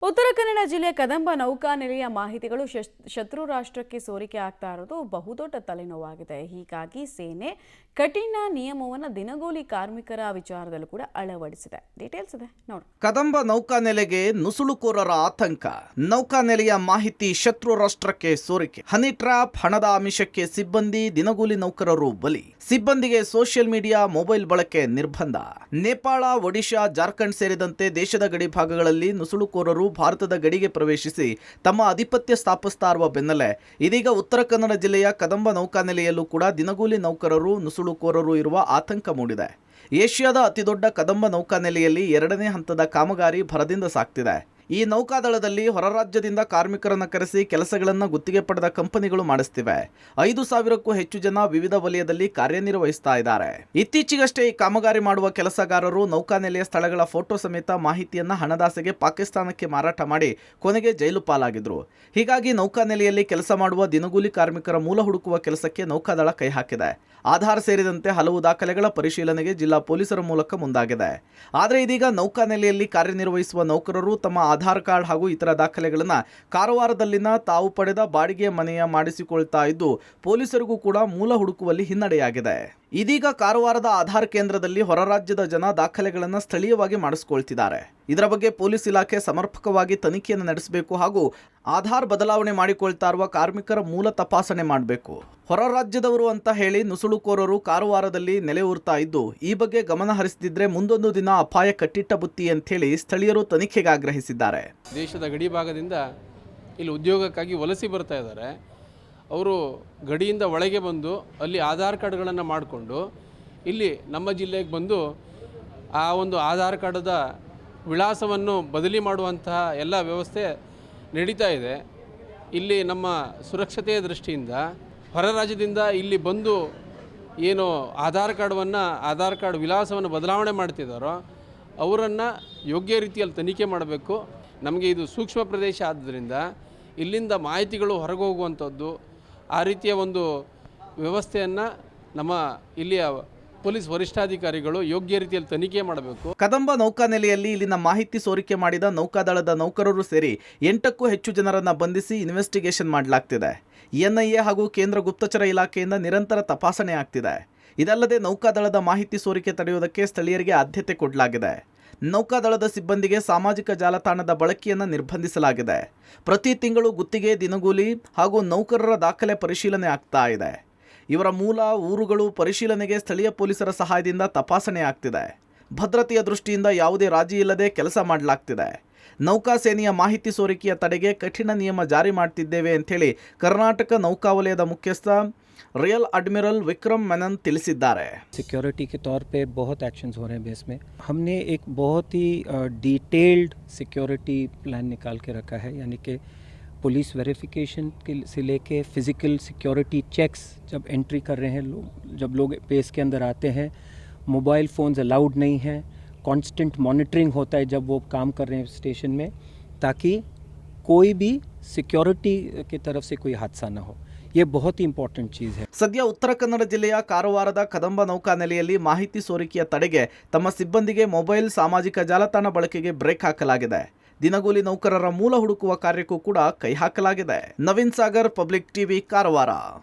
ಉತ್ತರ ಕನ್ನಡ ಜಿಲ್ಲೆಯ ಕದಂಬ ನೌಕಾನೆಲೆಯ ಮಾಹಿತಿಗಳು ಶತ್ರು ರಾಷ್ಟ್ರಕ್ಕೆ ಸೋರಿಕೆ ಆಗ್ತಾ ಇರೋದು ಬಹುದೊಡ್ಡ ತಲೆನೋವಾಗಿದೆ. ಹೀಗಾಗಿ ಸೇನೆ ಕಠಿಣ ನಿಯಮವನ್ನು ದಿನಗೂಲಿ ಕಾರ್ಮಿಕರ ವಿಚಾರದಲ್ಲೂ ಕೂಡ ಅಳವಡಿಸಿದೆ. ಡೀಟೇಲ್ಸ್ ಇದೆ ನೋಡಿ. ಕದಂಬ ನೌಕಾನೆಲೆಗೆ ನುಸುಳುಕೋರರ ಆತಂಕ. ನೌಕಾನೆಲೆಯ ಮಾಹಿತಿ ಶತ್ರು ರಾಷ್ಟ್ರಕ್ಕೆ ಸೋರಿಕೆ. ಹನಿ ಟ್ರ್ಯಾಪ್, ಹಣದ ಆಮಿಷಕ್ಕೆ ಸಿಬ್ಬಂದಿ, ದಿನಗೂಲಿ ನೌಕರರು ಬಲಿ. ಸಿಬ್ಬಂದಿಗೆ ಸೋಷಿಯಲ್ ಮೀಡಿಯಾ, ಮೊಬೈಲ್ ಬಳಕೆ ನಿರ್ಬಂಧ. ನೇಪಾಳ, ಒಡಿಶಾ, ಜಾರ್ಖಂಡ್ ಸೇರಿದಂತೆ ದೇಶದ ಗಡಿ ಭಾಗಗಳಲ್ಲಿ ನುಸುಳುಕೋರರು ಭಾರತದ ಗಡಿಗೆ ಪ್ರವೇಶಿಸಿ ತಮ್ಮ ಆಧಿಪತ್ಯ ಸ್ಥಾಪಿಸ್ತಾ ಇರುವ ಬೆನ್ನಲ್ಲೇ ಇದೀಗ ಉತ್ತರ ಕನ್ನಡ ಜಿಲ್ಲೆಯ ಕದಂಬ ನೌಕಾನೆಲೆಯಲ್ಲೂ ಕೂಡ ದಿನಗೂಲಿ ನೌಕರರು, ನುಸುಳುಕೋರರು ಇರುವ ಆತಂಕ ಮೂಡಿದೆ. ಏಷ್ಯಾದ ಅತಿದೊಡ್ಡ ಕದಂಬ ನೌಕಾನೆಲೆಯಲ್ಲಿ 2ನೇ ಹಂತದ ಕಾಮಗಾರಿ ಭರದಿಂದ ಸಾಗ್ತಿದೆ. ಈ ನೌಕಾದಳದಲ್ಲಿ ಹೊರ ರಾಜ್ಯದಿಂದ ಕಾರ್ಮಿಕರನ್ನು ಕರೆಸಿ ಕೆಲಸಗಳನ್ನು ಗುತ್ತಿಗೆ ಪಡೆದ ಕಂಪನಿಗಳು ಮಾಡಿಸ್ತಿವೆ. 5,000ಕ್ಕೂ ಹೆಚ್ಚು ಜನ ವಿವಿಧ ವಲಯದಲ್ಲಿ ಕಾರ್ಯನಿರ್ವಹಿಸ್ತಾ ಇದ್ದಾರೆ. ಇತ್ತೀಚೆಗಷ್ಟೇ ಈ ಕಾಮಗಾರಿ ಮಾಡುವ ಕೆಲಸಗಾರರು ನೌಕಾನೆಲೆಯ ಸ್ಥಳಗಳ ಫೋಟೋ ಸಮೇತ ಮಾಹಿತಿಯನ್ನ ಹಣದಾಸೆಗೆ ಪಾಕಿಸ್ತಾನಕ್ಕೆ ಮಾರಾಟ ಮಾಡಿ ಕೊನೆಗೆ ಜೈಲು ಪಾಲಾಗಿದ್ರು. ಹೀಗಾಗಿ ನೌಕಾನೆಲೆಯಲ್ಲಿ ಕೆಲಸ ಮಾಡುವ ದಿನಗೂಲಿ ಕಾರ್ಮಿಕರ ಮೂಲ ಹುಡುಕುವ ಕೆಲಸಕ್ಕೆ ನೌಕಾದಳ ಕೈ ಹಾಕಿದೆ. ಆಧಾರ್ ಸೇರಿದಂತೆ ಹಲವು ದಾಖಲೆಗಳ ಪರಿಶೀಲನೆಗೆ ಜಿಲ್ಲಾ ಪೊಲೀಸರ ಮೂಲಕ ಮುಂದಾಗಿದೆ. ಆದರೆ ಇದೀಗ ನೌಕಾನೆಲೆಯಲ್ಲಿ ಕಾರ್ಯನಿರ್ವಹಿಸುವ ನೌಕರರು ತಮ್ಮ ಆಧಾರ್ ಕಾರ್ಡ್ ಹಾಗೂ ಇತರ ದಾಖಲೆಗಳನ್ನು ಕಾರವಾರದಲ್ಲಿನ ತಾವು ಪಡೆದ ಬಾಡಿಗೆ ಮನೆಯ ಮಾಡಿಸಿಕೊಳ್ತಾ ಇದ್ದು, ಪೊಲೀಸರಿಗೂ ಕೂಡ ಮೂಲ ಹುಡುಕುವಲ್ಲಿ ಹಿನ್ನಡೆಯಾಗಿದೆ. ಇದೀಗ ಕಾರವಾರದ ಆಧಾರ್ ಕೇಂದ್ರದಲ್ಲಿ ಹೊರ ರಾಜ್ಯದ ಜನ ದಾಖಲೆಗಳನ್ನು ಸ್ಥಳೀಯವಾಗಿ ಮಾಡಿಸಿಕೊಳ್ತಿದ್ದಾರೆ. ಇದರ ಬಗ್ಗೆ ಪೊಲೀಸ್ ಇಲಾಖೆ ಸಮರ್ಪಕವಾಗಿ ತನಿಖೆಯನ್ನು ನಡೆಸಬೇಕು ಹಾಗೂ ಆಧಾರ್ ಬದಲಾವಣೆ ಮಾಡಿಕೊಳ್ತಾ ಇರುವ ಕಾರ್ಮಿಕರ ಮೂಲ ತಪಾಸಣೆ ಮಾಡಬೇಕು. ಹೊರ ರಾಜ್ಯದವರು ಅಂತ ಹೇಳಿ ನುಸುಳುಕೋರರು ಕಾರವಾರದಲ್ಲಿ ನೆಲೆ ಊರ್ತಾ ಇದ್ದು, ಈ ಬಗ್ಗೆ ಗಮನ ಹರಿಸದಿದ್ರೆ ಮುಂದೊಂದು ದಿನ ಅಪಾಯ ಕಟ್ಟಿಟ್ಟ ಬುತ್ತಿ ಅಂತ ಹೇಳಿ ಸ್ಥಳೀಯರು ತನಿಖೆಗೆ ಆಗ್ರಹಿಸಿದ್ದಾರೆ. ದೇಶದ ಗಡಿ ಭಾಗದಿಂದ ಇಲ್ಲಿ ಉದ್ಯೋಗಕ್ಕಾಗಿ ವಲಸೆ ಬರ್ತಾ ಇದ್ದಾರೆ. ಅವರು ಗಡಿಯಿಂದ ಒಳಗೆ ಬಂದು ಅಲ್ಲಿ ಆಧಾರ್ ಕಾರ್ಡ್ಗಳನ್ನು ಮಾಡಿಕೊಂಡು ಇಲ್ಲಿ ನಮ್ಮ ಜಿಲ್ಲೆಗೆ ಬಂದು ಆ ಒಂದು ಆಧಾರ್ ಕಾರ್ಡದ ವಿಳಾಸವನ್ನು ಬದಲಿ ಮಾಡುವಂತಹ ಎಲ್ಲ ವ್ಯವಸ್ಥೆ ನಡೀತಾ ಇದೆ. ಇಲ್ಲಿ ನಮ್ಮ ಸುರಕ್ಷತೆಯ ದೃಷ್ಟಿಯಿಂದ ಹೊರ ರಾಜ್ಯದಿಂದ ಇಲ್ಲಿ ಬಂದು ಏನು ಆಧಾರ್ ಕಾರ್ಡ್ ವಿಳಾಸವನ್ನು ಬದಲಾವಣೆ ಮಾಡ್ತಿದ್ದಾರೋ ಅವರನ್ನು ಯೋಗ್ಯ ರೀತಿಯಲ್ಲಿ ತನಿಖೆ ಮಾಡಬೇಕು. ನಮಗೆ ಇದು ಸೂಕ್ಷ್ಮ ಪ್ರದೇಶ ಆದ್ದರಿಂದ ಇಲ್ಲಿಂದ ಮಾಹಿತಿಗಳು ಹೊರಗೆ ಹೋಗುವಂಥದ್ದು, ಆ ರೀತಿಯ ಒಂದು ವ್ಯವಸ್ಥೆಯನ್ನು ನಮ್ಮ ಇಲ್ಲಿಯ ಪೊಲೀಸ್ ವರಿಷ್ಠಾಧಿಕಾರಿಗಳು ಯೋಗ್ಯ ರೀತಿಯಲ್ಲಿ ತನಿಖೆ ಮಾಡಬೇಕು. ಕದಂಬ ನೌಕಾನೆಲೆಯಲ್ಲಿ ಇಲ್ಲಿನ ಮಾಹಿತಿ ಸೋರಿಕೆ ಮಾಡಿದ ನೌಕಾದಳದ ನೌಕರರು ಸೇರಿ 8ಕ್ಕೂ ಹೆಚ್ಚು ಜನರನ್ನು ಬಂಧಿಸಿ ಇನ್ವೆಸ್ಟಿಗೇಷನ್ ಮಾಡಲಾಗ್ತಿದೆ. ಎನ್ಐಎ ಹಾಗೂ ಕೇಂದ್ರ ಗುಪ್ತಚರ ಇಲಾಖೆಯಿಂದ ನಿರಂತರ ತಪಾಸಣೆ ಆಗ್ತಿದೆ. ಇದಲ್ಲದೆ ನೌಕಾದಳದ ಮಾಹಿತಿ ಸೋರಿಕೆ ತಡೆಯುವುದಕ್ಕೆ ಸ್ಥಳೀಯರಿಗೆ ಆದ್ಯತೆ ಕೊಡಲಾಗಿದೆ. ನೌಕಾದಳದ ಸಿಬ್ಬಂದಿಗೆ ಸಾಮಾಜಿಕ ಜಾಲತಾಣದ ಬಳಕೆಯನ್ನು ನಿರ್ಬಂಧಿಸಲಾಗಿದೆ. ಪ್ರತಿ ತಿಂಗಳು ಗುತ್ತಿಗೆ, ದಿನಗೂಲಿ ಹಾಗೂ ನೌಕರರ ದಾಖಲೆ ಪರಿಶೀಲನೆ ಆಗ್ತಾ ಇದೆ. ಇವರ ಮೂಲ ಊರುಗಳು ಪರಿಶೀಲನೆಗೆ ಸ್ಥಳೀಯ ಪೊಲೀಸರ ಸಹಾಯದಿಂದ ತಪಾಸಣೆ ಆಗ್ತಿದೆ. ಭದ್ರತೆಯ ದೃಷ್ಟಿಯಿಂದ ಯಾವುದೇ ರಾಜಿ ಇಲ್ಲದೆ ಕೆಲಸ ಮಾಡಲಾಗ್ತಿದೆ. ನೌಕಾಸೇನೆಯ ಮಾಹಿತಿ ಸೋರಿಕೆಯ ತಡೆಗೆ ಕಠಿಣ ನಿಯಮ ಜಾರಿ ಮಾಡ್ತಿದ್ದೇವೆ ಅಂಥೇಳಿ ಕರ್ನಾಟಕ ನೌಕಾವಲಯದ ಮುಖ್ಯಸ್ಥ रियल एडमिरल विक्रम मेनन ತಿಳಿಸಿದ್ದಾರೆ. सिक्योरिटी के तौर पे बहुत एक्शंस हो रहे हैं बेस में. हमने एक बहुत ही डिटेल्ड सिक्योरिटी प्लान निकाल के रखा है, यानी कि पुलिस वेरिफिकेशन से लेके फिज़िकल सिक्योरिटी चेक्स जब एंट्री कर रहे हैं जब लोग बेस के अंदर आते हैं, मोबाइल फ़ोन्स अलाउड नहीं हैं. कांस्टेंट मॉनिटरिंग होता है जब वो काम कर रहे हैं स्टेशन में, ताकि कोई भी सिक्योरिटी की तरफ से कोई हादसा ना हो. ये बहुत ही इंपॉर्टेंट चीज़ है. ಸದ್ಯ ಉತ್ತರ ಕನ್ನಡ ಜಿಲ್ಲೆಯ ಕಾರವಾರದ ಕದಂಬ ನೌಕಾನೆಲೆಯಲ್ಲಿ ಮಾಹಿತಿ ಸೋರಿಕೆಯ ತಡೆಗೆ ತಮ್ಮ ಸಿಬ್ಬಂದಿಗೆ ಮೊಬೈಲ್, ಸಾಮಾಜಿಕ ಜಾಲತಾಣ ಬಳಕೆಗೆ ಬ್ರೇಕ್ ಹಾಕಲಾಗಿದೆ. ದಿನಗೂಲಿ ನೌಕರರ ಮೂಲ ಹುಡುಕುವ ಕಾರ್ಯಕ್ಕೂ ಕೂಡ ಕೈ ಹಾಕಲಾಗಿದೆ. Naveen Sagar, public TV, Karwar.